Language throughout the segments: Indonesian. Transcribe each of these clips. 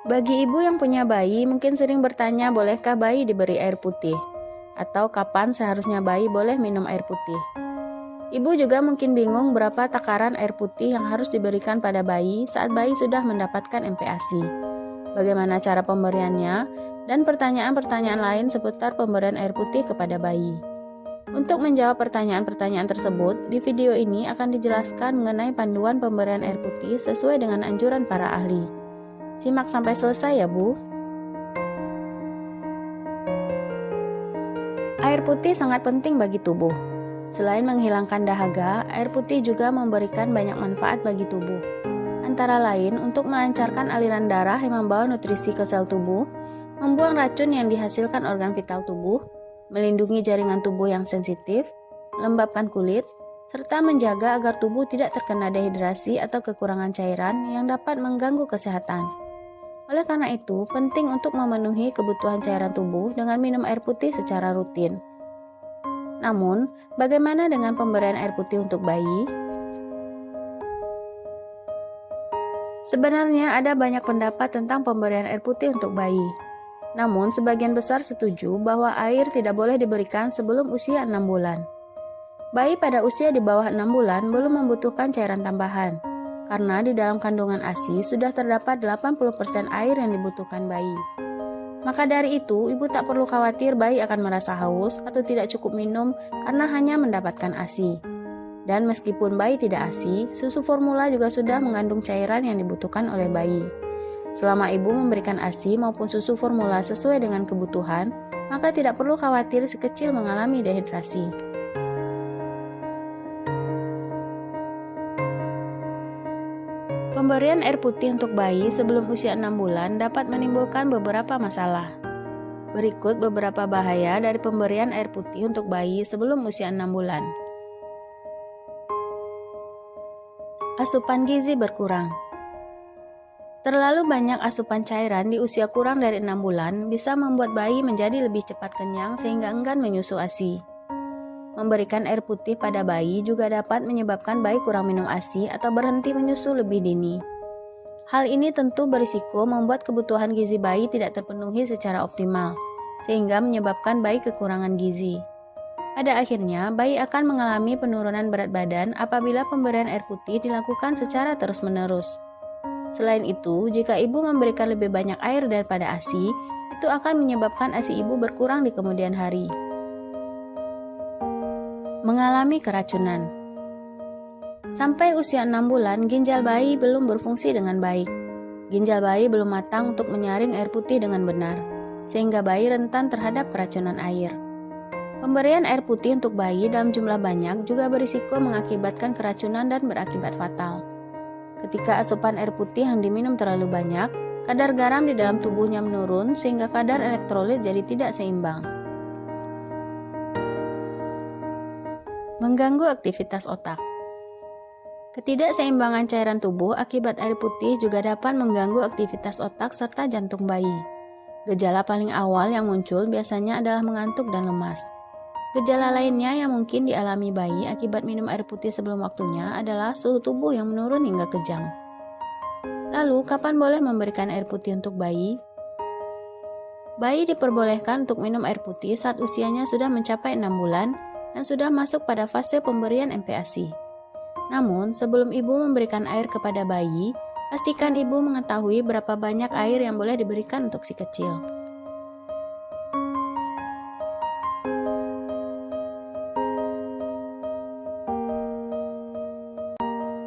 Bagi ibu yang punya bayi, mungkin sering bertanya bolehkah bayi diberi air putih? Atau kapan seharusnya bayi boleh minum air putih? Ibu juga mungkin bingung berapa takaran air putih yang harus diberikan pada bayi saat bayi sudah mendapatkan MPASI. Bagaimana cara pemberiannya, dan pertanyaan-pertanyaan lain seputar pemberian air putih kepada bayi. Untuk menjawab pertanyaan-pertanyaan tersebut, di video ini akan dijelaskan mengenai panduan pemberian air putih sesuai dengan anjuran para ahli. Simak sampai selesai ya Bu. Air putih sangat penting bagi tubuh. Selain menghilangkan dahaga, air putih juga memberikan banyak manfaat bagi tubuh. Antara lain untuk melancarkan aliran darah yang membawa nutrisi ke sel tubuh, membuang racun yang dihasilkan organ vital tubuh, melindungi jaringan tubuh yang sensitif, melembabkan kulit, serta menjaga agar tubuh tidak terkena dehidrasi atau kekurangan cairan yang dapat mengganggu kesehatan. Oleh karena itu, penting untuk memenuhi kebutuhan cairan tubuh dengan minum air putih secara rutin. Namun, bagaimana dengan pemberian air putih untuk bayi? Sebenarnya ada banyak pendapat tentang pemberian air putih untuk bayi. Namun, sebagian besar setuju bahwa air tidak boleh diberikan sebelum usia 6 bulan. Bayi pada usia di bawah 6 bulan belum membutuhkan cairan tambahan, karena di dalam kandungan ASI sudah terdapat 80% air yang dibutuhkan bayi. Maka dari itu, ibu tak perlu khawatir bayi akan merasa haus atau tidak cukup minum karena hanya mendapatkan ASI. Dan meskipun bayi tidak ASI, susu formula juga sudah mengandung cairan yang dibutuhkan oleh bayi. Selama ibu memberikan ASI maupun susu formula sesuai dengan kebutuhan, maka tidak perlu khawatir si kecil mengalami dehidrasi. Pemberian air putih untuk bayi sebelum usia 6 bulan dapat menimbulkan beberapa masalah. Berikut beberapa bahaya dari pemberian air putih untuk bayi sebelum usia 6 bulan. Asupan gizi berkurang. Terlalu banyak asupan cairan di usia kurang dari 6 bulan bisa membuat bayi menjadi lebih cepat kenyang sehingga enggan menyusu ASI. Memberikan air putih pada bayi juga dapat menyebabkan bayi kurang minum ASI atau berhenti menyusu lebih dini. Hal ini tentu berisiko membuat kebutuhan gizi bayi tidak terpenuhi secara optimal, sehingga menyebabkan bayi kekurangan gizi. Pada akhirnya, bayi akan mengalami penurunan berat badan apabila pemberian air putih dilakukan secara terus-menerus. Selain itu, jika ibu memberikan lebih banyak air daripada ASI, itu akan menyebabkan ASI ibu berkurang di kemudian hari. Mengalami keracunan. Sampai usia 6 bulan, ginjal bayi belum berfungsi dengan baik. Ginjal bayi belum matang untuk menyaring air putih dengan benar, sehingga bayi rentan terhadap keracunan air. Pemberian air putih untuk bayi dalam jumlah banyak juga berisiko mengakibatkan keracunan dan berakibat fatal. Ketika asupan air putih yang diminum terlalu banyak, kadar garam di dalam tubuhnya menurun sehingga kadar elektrolit jadi tidak seimbang. Mengganggu aktivitas otak. Ketidakseimbangan cairan tubuh akibat air putih juga dapat mengganggu aktivitas otak serta jantung bayi. Gejala paling awal yang muncul biasanya adalah mengantuk dan lemas. Gejala lainnya yang mungkin dialami bayi akibat minum air putih sebelum waktunya adalah suhu tubuh yang menurun hingga kejang. Lalu, kapan boleh memberikan air putih untuk bayi? Bayi diperbolehkan untuk minum air putih saat usianya sudah mencapai 6 bulan dan sudah masuk pada fase pemberian MPASI. Namun, sebelum ibu memberikan air kepada bayi, pastikan ibu mengetahui berapa banyak air yang boleh diberikan untuk si kecil.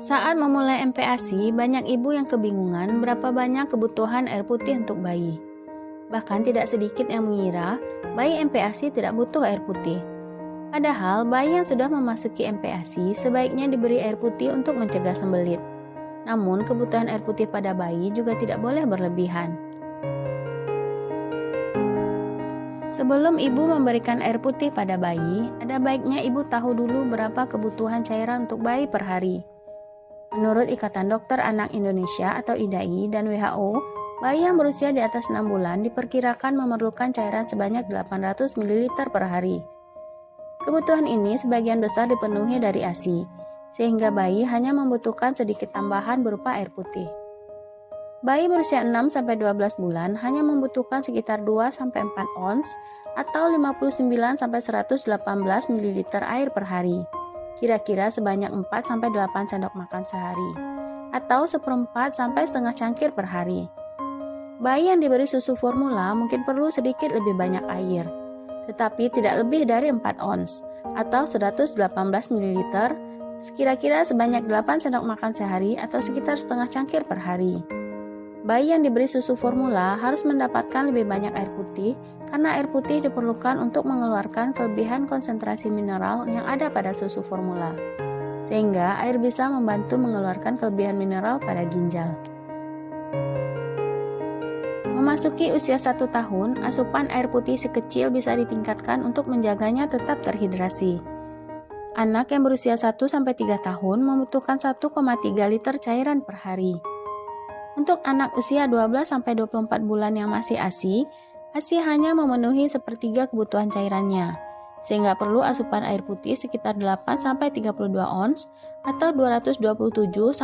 Saat memulai MPASI, banyak ibu yang kebingungan berapa banyak kebutuhan air putih untuk bayi. Bahkan tidak sedikit yang mengira bayi MPASI tidak butuh air putih. Padahal bayi yang sudah memasuki MPASI sebaiknya diberi air putih untuk mencegah sembelit. Namun kebutuhan air putih pada bayi juga tidak boleh berlebihan. Sebelum ibu memberikan air putih pada bayi, ada baiknya ibu tahu dulu berapa kebutuhan cairan untuk bayi per hari. Menurut Ikatan Dokter Anak Indonesia atau IDAI dan WHO, bayi yang berusia di atas 6 bulan diperkirakan memerlukan cairan sebanyak 800 ml per hari. Kebutuhan ini sebagian besar dipenuhi dari ASI, sehingga bayi hanya membutuhkan sedikit tambahan berupa air putih. Bayi berusia 6-12 bulan hanya membutuhkan sekitar 2-4 ons atau 59-118 ml air per hari, kira-kira sebanyak 4-8 sendok makan sehari, atau seperempat sampai setengah cangkir per hari. Bayi yang diberi susu formula mungkin perlu sedikit lebih banyak air, tetapi tidak lebih dari 4 ons atau 118 ml, kira-kira sebanyak 8 sendok makan sehari atau sekitar setengah cangkir per hari. Bayi yang diberi susu formula harus mendapatkan lebih banyak air putih karena air putih diperlukan untuk mengeluarkan kelebihan konsentrasi mineral yang ada pada susu formula, sehingga air bisa membantu mengeluarkan kelebihan mineral pada ginjal. Memasuki usia 1 tahun, asupan air putih si kecil bisa ditingkatkan untuk menjaganya tetap terhidrasi. Anak yang berusia 1-3 tahun membutuhkan 1,3 liter cairan per hari. Untuk anak usia 12-24 bulan yang masih ASI hanya memenuhi sepertiga kebutuhan cairannya, sehingga perlu asupan air putih sekitar 8-32 ons atau 227-946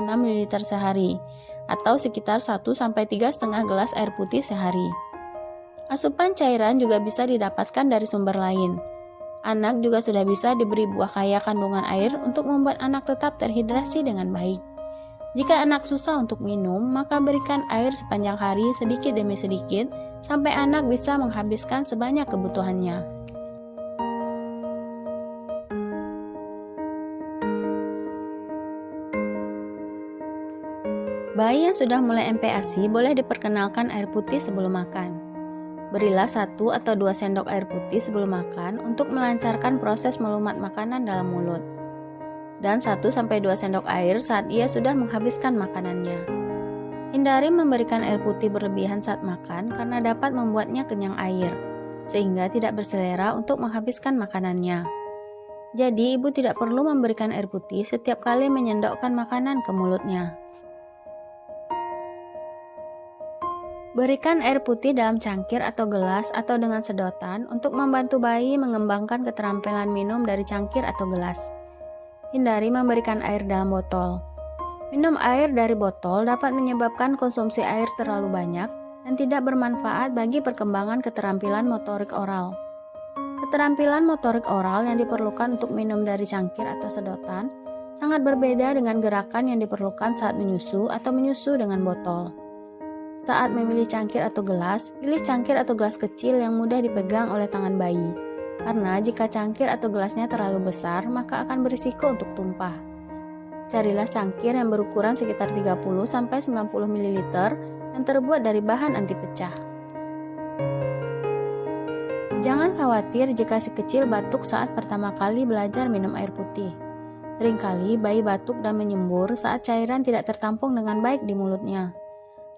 ml sehari, atau sekitar 1-3,5 gelas air putih sehari. Asupan cairan juga bisa didapatkan dari sumber lain. Anak juga sudah bisa diberi buah kaya kandungan air untuk membuat anak tetap terhidrasi dengan baik. Jika anak susah untuk minum, maka berikan air sepanjang hari sedikit demi sedikit sampai anak bisa menghabiskan sebanyak kebutuhannya. Bayi yang sudah mulai MPASI boleh diperkenalkan air putih sebelum makan. Berilah 1 atau 2 sendok air putih sebelum makan untuk melancarkan proses melumat makanan dalam mulut, dan 1-2 sendok air saat ia sudah menghabiskan makanannya. Hindari memberikan air putih berlebihan saat makan karena dapat membuatnya kenyang air, sehingga tidak berselera untuk menghabiskan makanannya. Jadi, ibu tidak perlu memberikan air putih setiap kali menyendokkan makanan ke mulutnya. Berikan air putih dalam cangkir atau gelas atau dengan sedotan untuk membantu bayi mengembangkan keterampilan minum dari cangkir atau gelas. Hindari memberikan air dalam botol. Minum air dari botol dapat menyebabkan konsumsi air terlalu banyak dan tidak bermanfaat bagi perkembangan keterampilan motorik oral. Keterampilan motorik oral yang diperlukan untuk minum dari cangkir atau sedotan sangat berbeda dengan gerakan yang diperlukan saat menyusu atau menyusu dengan botol. Saat memilih cangkir atau gelas, pilih cangkir atau gelas kecil yang mudah dipegang oleh tangan bayi. Karena jika cangkir atau gelasnya terlalu besar, maka akan berisiko untuk tumpah. Carilah cangkir yang berukuran sekitar 30-90 ml dan terbuat dari bahan anti pecah. Jangan khawatir jika si kecil batuk saat pertama kali belajar minum air putih. Seringkali bayi batuk dan menyembur saat cairan tidak tertampung dengan baik di mulutnya.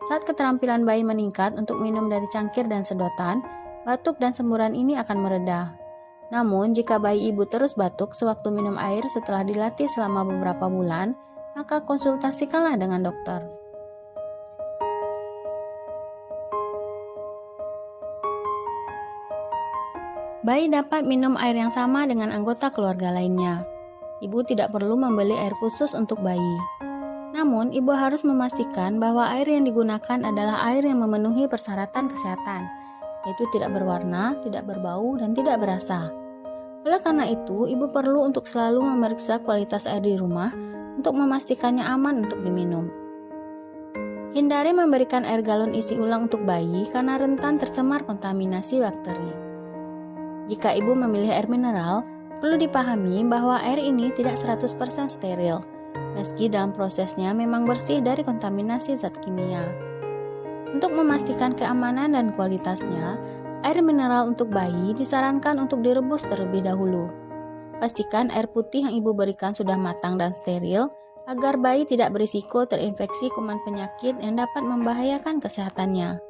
Saat keterampilan bayi meningkat untuk minum dari cangkir dan sedotan, batuk dan semburan ini akan mereda. Namun, jika bayi ibu terus batuk sewaktu minum air setelah dilatih selama beberapa bulan, maka konsultasikanlah dengan dokter. Bayi dapat minum air yang sama dengan anggota keluarga lainnya. Ibu tidak perlu membeli air khusus untuk bayi. Namun, ibu harus memastikan bahwa air yang digunakan adalah air yang memenuhi persyaratan kesehatan, yaitu tidak berwarna, tidak berbau, dan tidak berasa. Oleh karena itu, ibu perlu untuk selalu memeriksa kualitas air di rumah untuk memastikannya aman untuk diminum. Hindari memberikan air galon isi ulang untuk bayi karena rentan tercemar kontaminasi bakteri. Jika ibu memilih air mineral, perlu dipahami bahwa air ini tidak 100% steril, meski dalam prosesnya memang bersih dari kontaminasi zat kimia. Untuk memastikan keamanan dan kualitasnya, air mineral untuk bayi disarankan untuk direbus terlebih dahulu. Pastikan air putih yang ibu berikan sudah matang dan steril, agar bayi tidak berisiko terinfeksi kuman penyakit yang dapat membahayakan kesehatannya.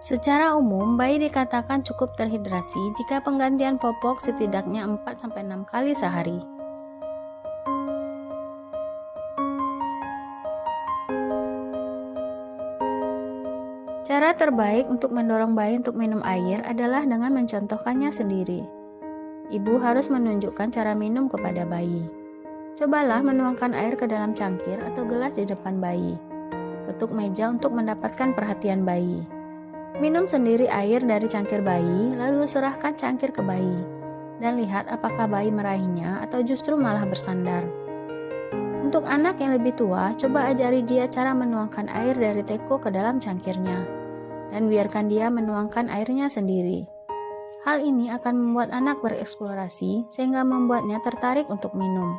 Secara umum, bayi dikatakan cukup terhidrasi jika penggantian popok setidaknya 4-6 kali sehari. Cara terbaik untuk mendorong bayi untuk minum air adalah dengan mencontohkannya sendiri. Ibu harus menunjukkan cara minum kepada bayi. Cobalah menuangkan air ke dalam cangkir atau gelas di depan bayi. Ketuk meja untuk mendapatkan perhatian bayi. Minum sendiri air dari cangkir bayi, lalu serahkan cangkir ke bayi. Dan lihat apakah bayi meraihnya atau justru malah bersandar. Untuk anak yang lebih tua, coba ajari dia cara menuangkan air dari teko ke dalam cangkirnya, dan biarkan dia menuangkan airnya sendiri. Hal ini akan membuat anak bereksplorasi, sehingga membuatnya tertarik untuk minum.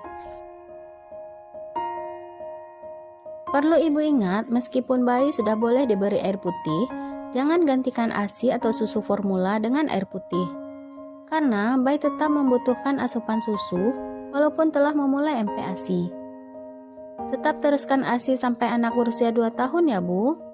Perlu ibu ingat, meskipun bayi sudah boleh diberi air putih, jangan gantikan ASI atau susu formula dengan air putih. Karena bayi tetap membutuhkan asupan susu, walaupun telah memulai MPASI. Tetap teruskan ASI sampai anak berusia 2 tahun ya Bu.